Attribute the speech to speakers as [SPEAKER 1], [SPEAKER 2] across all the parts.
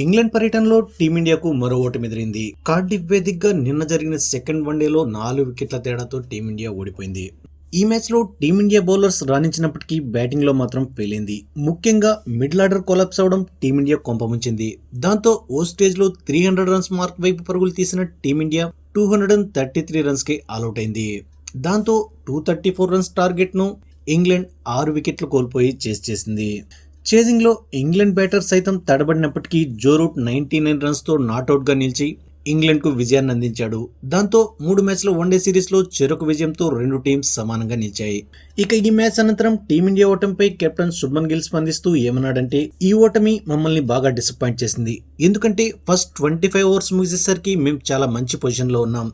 [SPEAKER 1] England పర్యటనలో టీమిండియాకు మరో ఓటమి ఎదిరింది. కార్డిఫ్ వేదికగా నిన్న జరిగిన సెకండ్ వన్డేలో 4 వికెట్ల తేడాతో టీమిండియా ఓడిపోయింది. ఈ మ్యాచ్లో టీమిండియా బౌలర్స్ రాణించినప్పటికీ బ్యాటింగ్లో మాత్రం ఫెయిలైంది. ముఖ్యంగా మిడిల్ ఆర్డర్ కొలాప్స్ అవడం టీమిండియా కొంపముంచింది. దాంతో ఓ స్టేజ్లో 300 రన్స్ మార్క్ వైపు పరుగులు తీసిన టీమిండియా 233 రన్స్కి ఆలౌట్ అయింది. దాంతో 234 రన్స్ టార్గెట్ను ఇంగ్లాండ్ 6 వికెట్లు కోల్పోయి చేసింది. చేజింగ్లో ఇంగ్లాండ్ బ్యాటర్ సైతం తడబడినప్పటికీ జో రూట్ 99 రన్స్తో నాట్అవుట్గా నిలిచి ఇంగ్లాండ్కు విజయాన్ని అందించాడు. దాంతో 3 మ్యాచ్ల వన్డే సిరీస్లో చెరొక విజయంతో రెండు టీమ్స్ సమానంగా నిలిచాయి. ఇక ఈ మ్యాచ్ అనంతరం టీమిండియా ఓటమిపై కెప్టెన్ శుభ్మన్ గిల్ స్పందిస్తూ ఏమన్నాడంటే, ఈ ఓటమి మమ్మల్ని బాగా డిసప్పాయింట్ చేసింది. ఎందుకంటే ఫస్ట్ 25 ఓవర్స్ ముగిసేసరికి మేము చాలా మంచి పొజిషన్లో ఉన్నాం.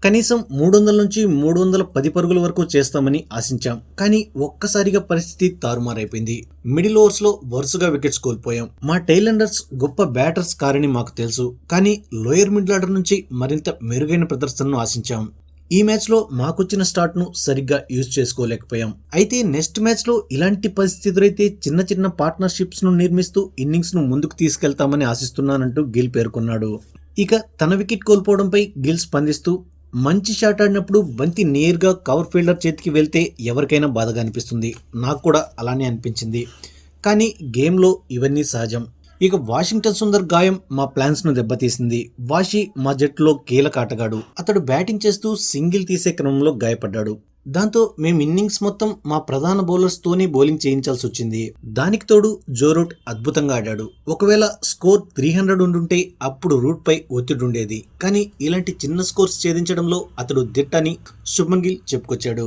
[SPEAKER 1] కనీసం 300 నుంచి 310 పరుగుల వరకు చేస్తామని ఆశించాం. కానీ ఒక్కసారిగా పరిస్థితి తారుమారైపోయింది. మిడిల్ ఓవర్స్లో వరుసగా వికెట్స్ కోల్పోయాం. మా టైలెండర్స్ గొప్ప బ్యాటర్స్ కారని మాకు తెలుసు. కానీ లోయర్ మిడిల్ ఆర్డర్ నుంచి మరింత మెరుగైన ప్రదర్శనను ఆశించాం. ఈ మ్యాచ్లో మాకొచ్చిన స్టార్ట్ను సరిగ్గా యూజ్ చేసుకోలేకపోయాం. అయితే నెక్స్ట్ మ్యాచ్లో ఇలాంటి పరిస్థితి ఎదురైతే చిన్న చిన్న పార్ట్నర్షిప్స్ను నిర్మిస్తూ ఇన్నింగ్స్ను ముందుకు తీసుకెళ్తామని ఆశిస్తున్నానంటూ గిల్ పేర్కొన్నాడు. ఇక తన వికెట్ కోల్పోవడంపై గిల్ స్పందిస్తూ, మంచి షాట్ ఆడినప్పుడు బంతి నేరుగా కవర్ ఫీల్డర్ చేతికి వెళ్తే ఎవరికైనా బాధగా అనిపిస్తుంది. నాకు కూడా అలానే అనిపించింది. కానీ గేమ్లో ఇవన్నీ సహజం. ఇక వాషింగ్టన్ సుందర్ గాయం మా ప్లాన్స్ను దెబ్బతీసింది. వాషి మా జట్టులో కీలక ఆటగాడు. అతడు బ్యాటింగ్ చేస్తూ సింగిల్ తీసే క్రమంలో గాయపడ్డాడు. దాంతో మేము ఇన్నింగ్స్ మొత్తం మా ప్రధాన బౌలర్స్తోనే బౌలింగ్ చేయించాల్సి వచ్చింది. దానికి తోడు జో రూట్ అద్భుతంగా ఆడాడు. ఒకవేళ స్కోర్ 300 ఉండుంటే అప్పుడు రూట్ పై ఒత్తిడి ఉండేది. కానీ ఇలాంటి చిన్న స్కోర్స్ ఛేదించడంలో అతడు దిట్ట అని శుభ్మన్ గిల్ చెప్పుకొచ్చాడు.